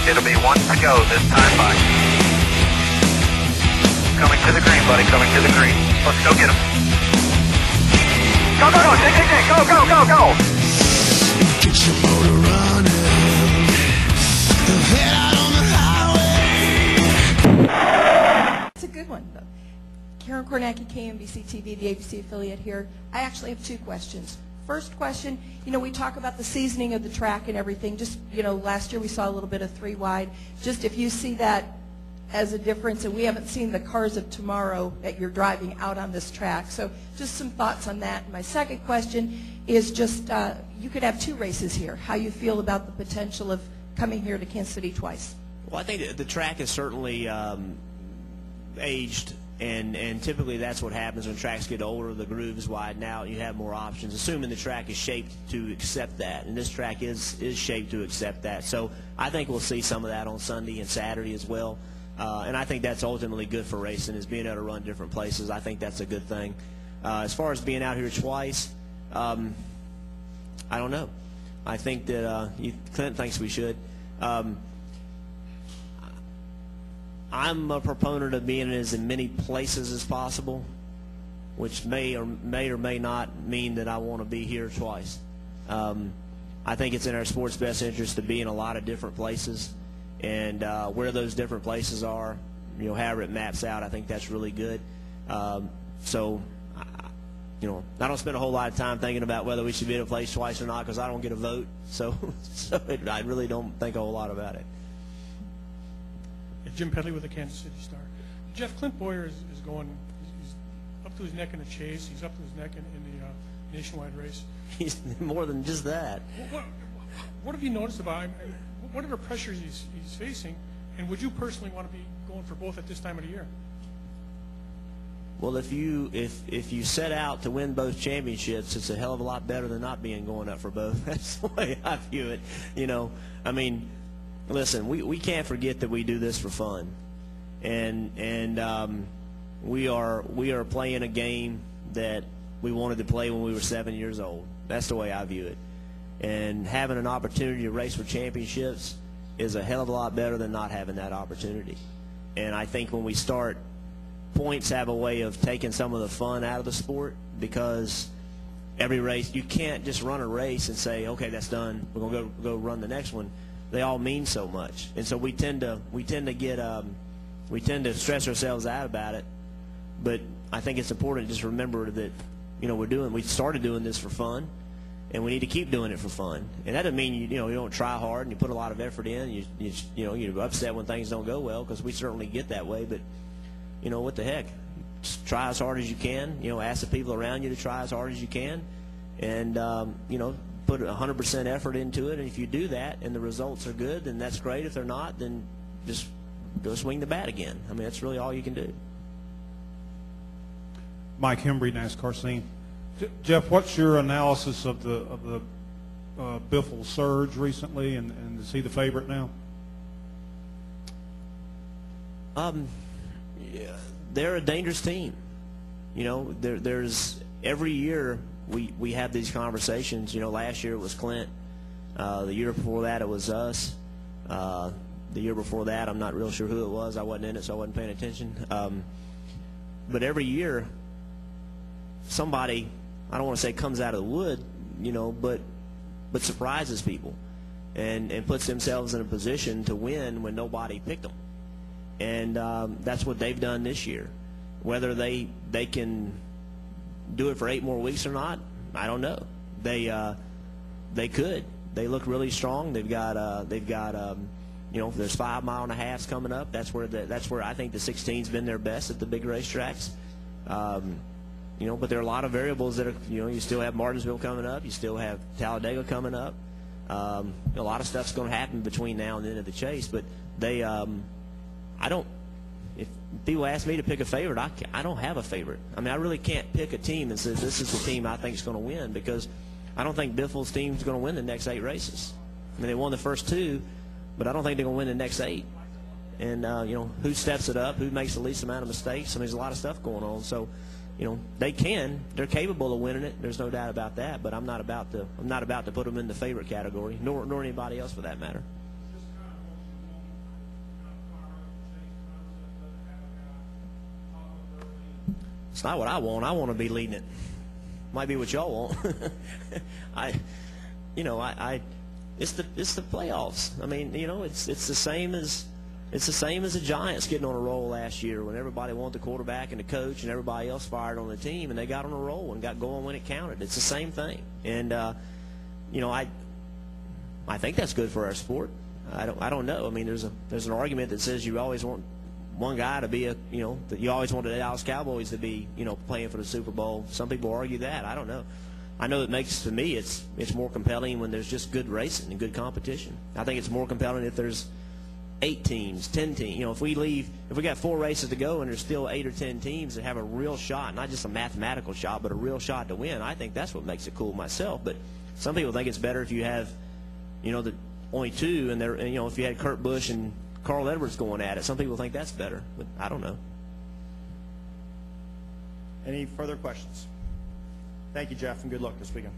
It'll be 1 to go this time by. Coming to the green, buddy, coming to the green. Let's go get him. Go, go, go, go, go, go, go. Get your motor running. Head out on the highway. It's a good one, though. Karen Kornacki, KMBC TV, the ABC affiliate here. I actually have two questions. First question, we talk about the seasoning of the track and everything. Just, last year we saw a little bit of 3 wide. Just if you see that as a difference, and we haven't seen the cars of tomorrow that you're driving out on this track. So just some thoughts on that. My second question is just, you could have 2 races here. How you feel about the potential of coming here to Kansas City twice? Well, I think the track is certainly aged. And typically that's what happens when tracks get older, the grooves widen out, you have more options, assuming the track is shaped to accept that. And this track is shaped to accept that. So I think we'll see some of that on Sunday and Saturday as well. And I think that's ultimately good for racing, is being able to run different places. I think that's a good thing. As far as being out here twice, I don't know. I think that Clinton thinks we should. I'm a proponent of being in as many places as possible, which may or may not mean that I want to be here twice. I think it's in our sport's best interest to be in a lot of different places, and where those different places are, however it maps out, I think that's really good. So, I don't spend a whole lot of time thinking about whether we should be in a place twice or not, because I don't get a vote. So I really don't think a whole lot about it. Jim Pedley with the Kansas City Star. Jeff, Clint Boyer is going, he's up to his neck in the chase. He's up to his neck in the nationwide race. He's more than just that. What have you noticed about him? What are the pressures he's facing? And would you personally want to be going for both at this time of the year? Well, if you set out to win both championships, it's a hell of a lot better than not going up for both. That's the way I view it. I mean, listen, we can't forget that we do this for fun, and we are playing a game that we wanted to play when we were 7 years old. That's the way I view it. And having an opportunity to race for championships is a hell of a lot better than not having that opportunity. And I think when we start, points have a way of taking some of the fun out of the sport, because every race, you can't just run a race and say, okay, that's done, we're going to go run the next one. They all mean so much, and so we tend to stress ourselves out about it. But I think it's important to just remember that we started doing this for fun, and we need to keep doing it for fun. And that doesn't mean you don't try hard and you put a lot of effort in. You're upset when things don't go well, because we certainly get that way. But what the heck? Just try as hard as you can. Ask the people around you to try as hard as you can, and put 100% effort into it. And if you do that and the results are good, then that's great. If they're not, then just go swing the bat again. I mean, that's really all you can do. Mike Hembry, NASCAR scene. Jeff, what's your analysis of the Biffle surge recently, and is he the favorite now? Yeah, they're a dangerous team. There's every year we have these conversations. Last year it was Clint. The year before that it was us. The year before that, I'm not real sure who it was. I wasn't in it, so I wasn't paying attention. But every year, somebody, I don't want to say comes out of the wood, but surprises people and puts themselves in a position to win when nobody picked them. And that's what they've done this year. Whether they can do it for 8 more weeks or not, I don't know. They could. They look really strong. They've got there's 5 mile and a halves coming up. That's where I think the 16's been their best at the big racetracks. But there are a lot of variables that are, you still have Martinsville coming up. You still have Talladega coming up. A lot of stuff's going to happen between now and the end of the chase. But they, if people ask me to pick a favorite, I don't have a favorite. I mean, I really can't pick a team and say this is the team I think is going to win, because I don't think Biffle's team is going to win the next 8 races. I mean, they won the first 2, but I don't think they're going to win the next 8. And, who steps it up, who makes the least amount of mistakes. I mean, there's a lot of stuff going on. So, they're capable of winning it. There's no doubt about that. But I'm not about to put them in the favorite category, nor anybody else for that matter. It's not what I want. I want to be leading it. Might be what y'all want. It's the playoffs. I mean, it's the same as the Giants getting on a roll last year when everybody wanted the quarterback and the coach and everybody else fired on the team, and they got on a roll and got going when it counted. It's the same thing, and I think that's good for our sport. I don't know. I mean, there's an argument that says you always want one guy to be that you always wanted the Dallas Cowboys to be playing for the Super Bowl. Some people argue that. I don't know. I know to me it's more compelling when there's just good racing and good competition. I think it's more compelling if there's 8 teams, 10 teams. If we got 4 races to go and there's still 8 or 10 teams that have a real shot, not just a mathematical shot, but a real shot to win, I think that's what makes it cool myself. But some people think it's better if you have, only 2, and if you had Kurt Busch and Carl Edwards going at it. Some people think that's better, but I don't know. Any further questions? Thank you, Jeff, and good luck this weekend.